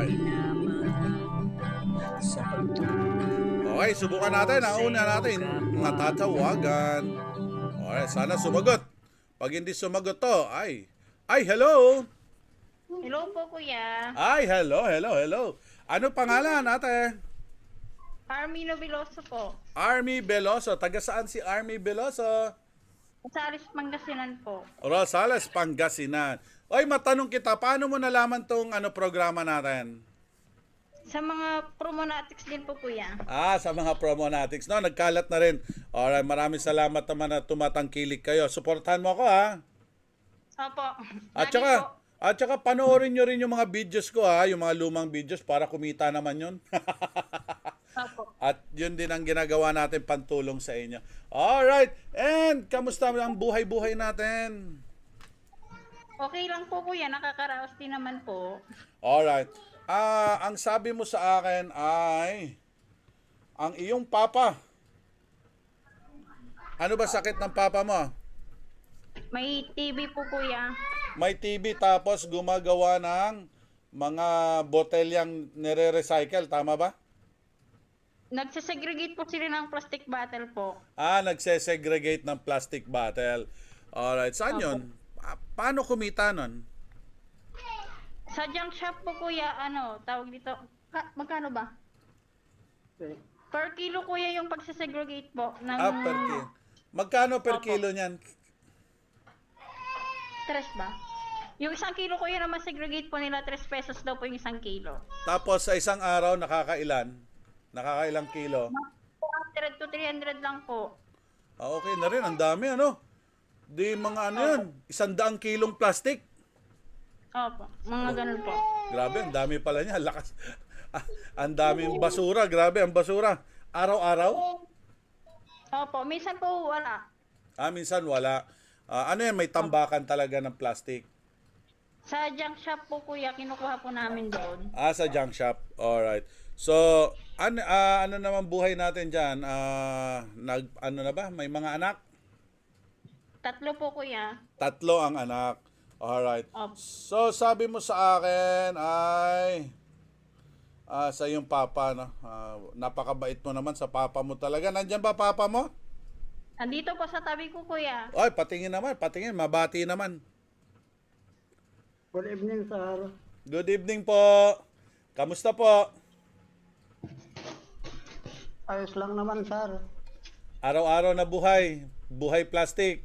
Alright. Okay, subukan natin. Ang una natin, natatawagan. Alright, sana sumagot. Pag hindi sumagot to, hello! Hello po, kuya. Hello. Ano pangalan, ate? Armino Veloso po. Army Veloso. Taga saan si Army Veloso? Sa Aris, Pangasinan po. Rosales, Pangasinan. Oy, matanong kita, paano mo nalaman tong programa natin? Sa mga Promonatics din po, kuya. Sa mga Promonatics. No, nagkalat na rin. Alright, maraming salamat naman na tumatangkilik kayo. Suportahan mo ako, ha? Opo. At Lagi po. saka panoorin nyo rin yung mga videos ko, ha? Yung mga lumang videos para kumita naman yun. Opo. At yun din ang ginagawa natin pantulong sa inyo. Alright, and kamusta ang buhay-buhay natin? Okay lang po, kuya. Nakakaraos din naman po. Alright. Ang sabi mo sa akin ay ang iyong papa. Ano ba sakit ng papa mo? May TV po, kuya. May TB tapos gumagawa ng mga botelyang nire-recycle, tama ba? Nagsasegregate po sila ng plastic bottle po. Nagsesegregate ng plastic bottle. Alright, saan yun? Paano kumita nun? Sa junk shop po, kuya, tawag dito, magkano ba? Per kilo, kuya, yung pagsasegregate po. Ng Per kilo. Magkano per kilo niyan? Tres ba? Yung 1 kilo, kuya, na masegregate po nila, 3 pesos daw po yung 1 kilo. Tapos sa isang araw, nakakailan? Nakakailang kilo? 200 to 300 lang po. Okay na rin. Ang dami, ano? Di mga yan? 100 kilong plastic? Opo, mga ganun po. Grabe, ang dami pala niya. Lakas. Ang daming basura. Grabe, ang basura. Araw-araw? Opo, minsan po wala. Minsan wala. Ano yan? May tambakan talaga ng plastic. Sa junk shop po, kuya, kinukuha po namin doon. Sa junk shop. Alright. So, ano naman buhay natin dyan? Ano na ba? May mga anak? 3 po, kuya. 3 ang anak. Alright. Opo. So, sabi mo sa akin ay sa iyong papa, no? Napakabait mo naman sa papa mo talaga. Nandyan ba papa mo? Andito po sa tabi ko, kuya. Ay, patingin naman. Patingin. Mabati naman. Good evening, sir. Good evening po. Kamusta po? Ayos lang naman, sir. Araw-araw na buhay. Buhay plastic.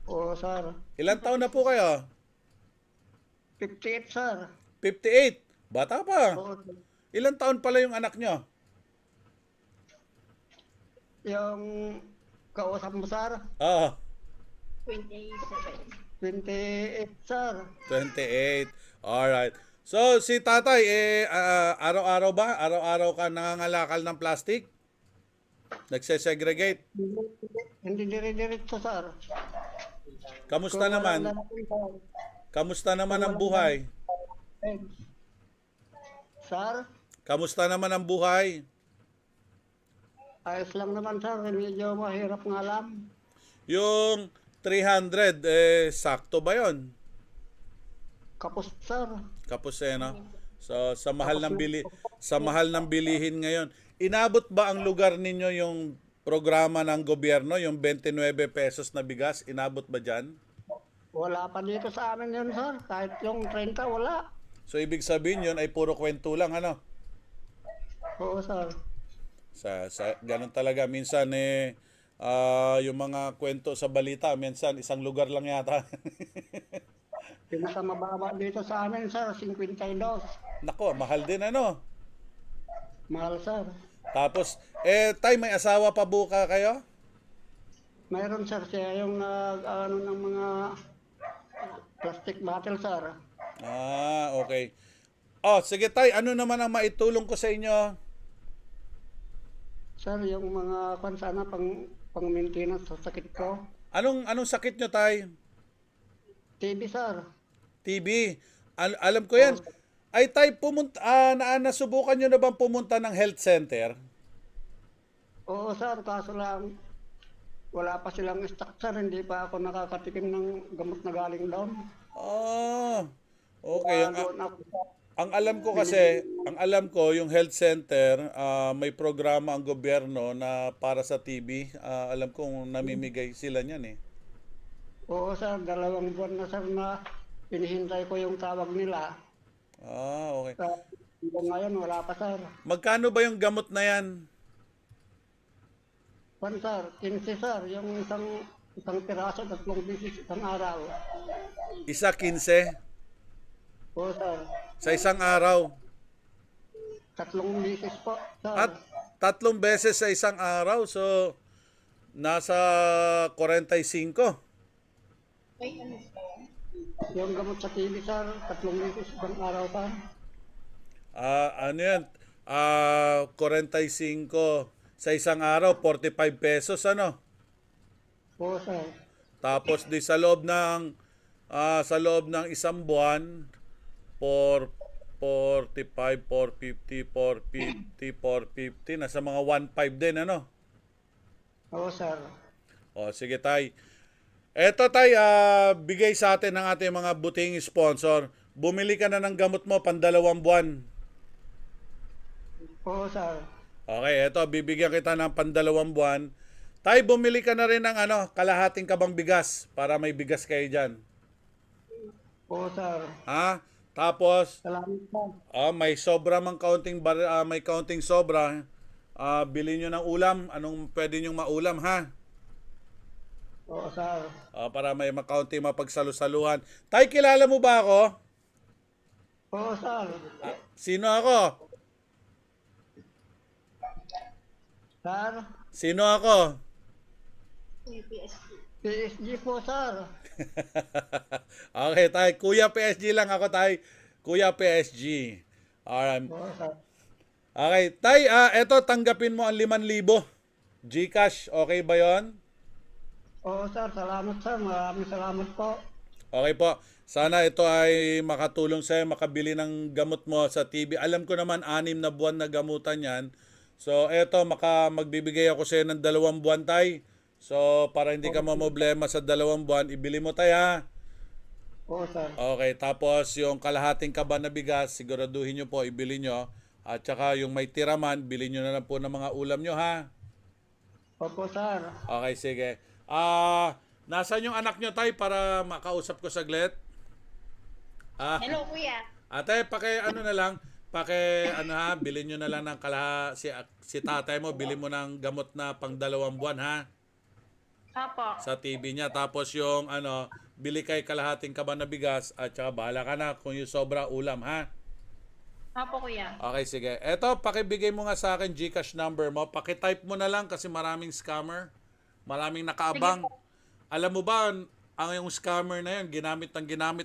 Oo, sir. Ilang taon na po kayo? 58, sir. 58. Bata pa. Oo, sir. Ilang taon pala yung anak nyo? Yung kausap mo, sir. 27. 28, sir. 28. Alright. So, si tatay, araw-araw ba? Araw-araw ka nangangalakal ng plastic? Nagsesegregate? Hindi dire-diretso, sir. Kamusta Kung naman? walang lalaki, sir. Kamusta naman ang buhay? Sir, Kamusta naman ang buhay? ayos lang naman, sir. Medyo mahirap nga lang. Yung 300, sakto ba yon? Kapos, sir. Kapos no? So, sa mahal ng bilihin ngayon, inabot ba ang lugar ninyo yung programa ng gobyerno, yung 29 pesos na bigas? Inabot ba dyan? Wala pa dito sa amin yun, sir. Kahit yung 30, wala. So, ibig sabihin yun ay puro kwento lang, ano? Oo, sir. Ganun talaga. Minsan, yung mga kwento sa balita, minsan isang lugar lang yata. Pinakamababa dito sa amin, sir, 52. Nako, mahal din, ano? Mahal, sir. Tapos, tay, may asawa pa buka kayo? Mayroon, sir, siya yung ng mga plastic bottle, sir. Okay. Sige tay, ano naman ang maitulong ko sa inyo? Sir, yung mga kwan sana pang maintenance sa sakit ko. Anong sakit nyo, tay? TB, sir. TB. Alam ko yan. Ay, tay, nasubukan nyo na bang pumunta ng health center? Oo, sir, kaso lang wala pa silang stock, sir. Hindi pa ako nakakatikim ng gamot na galing doon. Okay. Doon ako ang alam ko yung health center, may programa ang gobyerno na para sa TB. Alam kong namimigay sila niyan eh. Oo sir, 2 buwan na sir na hinihintay ko yung tawag nila. Okay. Sa hanggang ngayon wala pa sir. Magkano ba yung gamot na yan? Sir, 15 sir, yung isang piraso, 3 bisis isang araw. Isa 15 Oo sir, sa isang araw. 3 bisis po sir. At 3 beses sa isang araw. So, nasa 45. Yung gamot sa TV sir, 3 bisis isang araw sir. Ano yan? 45 sa isang araw, 45 pesos, ano? Oo sir. Tapos di sa loob ng isang buwan, 45, 450, 450, 450, nasa mga 1.5 din, ano? Oo sir. O, sige tay. Eto tay, bigay sa atin ng ating mga buting sponsor. Bumili ka na ng gamot mo, 2 buwan. Oo sir. Okay, eto, bibigyan kita ng 2 buwan. Tay, bumili ka na rin ng kalahating kabang bigas para may bigas kayo dyan. Oo sir. Ha? Tapos, Salamat sir. may sobra mang may kaunting sobra. Bili nyo ng ulam. Anong pwede nyo maulam, ha? Oo sir. Para may makaunting mapagsalusaluhan. Tay, kilala mo ba ako? Oo sir. Sino ako? Sir, Sino ako? PSG po sir. Okay, tay. Kuya PSG lang ako, tay. Kuya PSG. Alright. Oo sir. Okay, tay, eto, tanggapin mo ang 5,000. GCash, okay ba yon? Oo sir, salamat sir. Maraming salamat po. Okay po. Sana ito ay makatulong sa'yo, makabili ng gamot mo sa TB. Alam ko naman, 6 na buwan na gamutan yan. So, eto, magbibigay ako sa'yo ng 2 buwan, tay. So, para hindi ka mamblema sa 2 buwan, ibili mo, tay, ha? Oo sir. Okay, tapos yung kalahating kaba na bigas, siguraduhin nyo po, ibili nyo. At saka yung may tiraman, bili nyo na lang po ng mga ulam nyo, ha? Opo sir. Okay, sige. Nasaan yung anak nyo, tay, para makausap ko saglit? Hello, kuya. Ate, bilhin nyo na lang ng si tatay mo, bilhin mo ng gamot na pang 2 buwan, ha? Apo. Sa TV niya. Tapos yung bili kay kalahating kaba na bigas at saka bahala ka na kung yung sobra ulam, ha? Apo, kuya. Okay, sige. Eto, pakibigay mo nga sa akin GCash number mo. Pakitype mo na lang kasi maraming scammer. Maraming nakaabang. Alam mo ba, ang yung scammer na yun, ginamit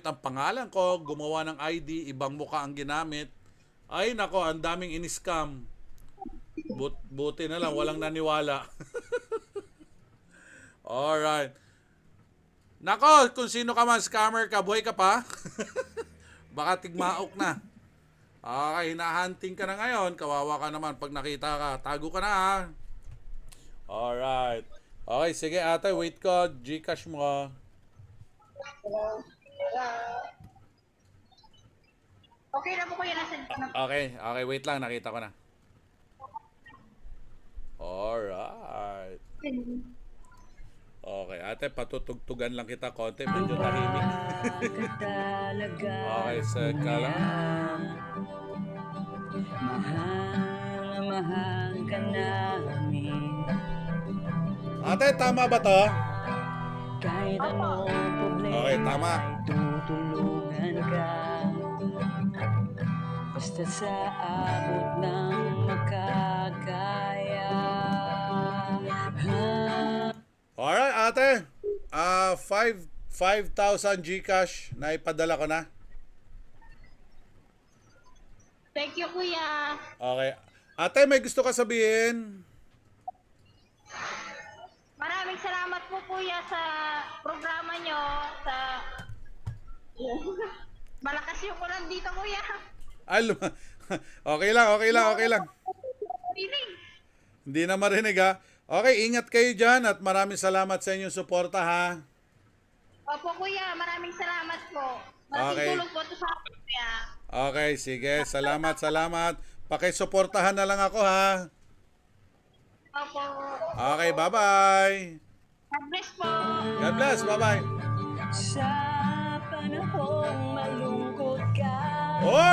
ang pangalan ko, gumawa ng ID, ibang muka ang ginamit. Ay, nako, ang daming in-scam. Buti na lang, walang naniwala. Alright. Nako, kung sino ka man, scammer ka, buhay ka pa. Baka tigmaok na. Okay, hinahunting ka na ngayon. Kawawa ka naman pag nakita ka. Tago ka na, ha? Alright. Okay, sige ate, wait ko. GCash mo. Okay na po, kuya. Okay, wait lang. Nakita ko na. Alright. Okay, ate, patutugtugan lang kita konti. Medyo tahimik. Okay, seka lang. Mahal ka namin. Ate, tama ba to? Kahit anong problema Okay, tama. ay tutulungan ka. Basta sa abot ng makakaya. Alright, ate. 5,000 GCash na ipadala ko na. Thank you, kuya. Okay. Ate, may gusto ka sabihin? Maraming salamat po, kuya, sa programa nyo. Malakas yung ulan dito, kuya. Ay, okay lang. Piling. Hindi na marinig, ha? Okay, ingat kayo dyan at maraming salamat sa inyong suporta, ha? Opo, kuya. Maraming salamat po. Okay. Malaking tulong po ito sa akin, kuya. Okay, sige. Salamat, salamat. Pakisuportahan na lang ako, ha? Opo. Okay, bye-bye. God bless po. God bless, bye-bye. Sa panahong malungkot ka. Oy!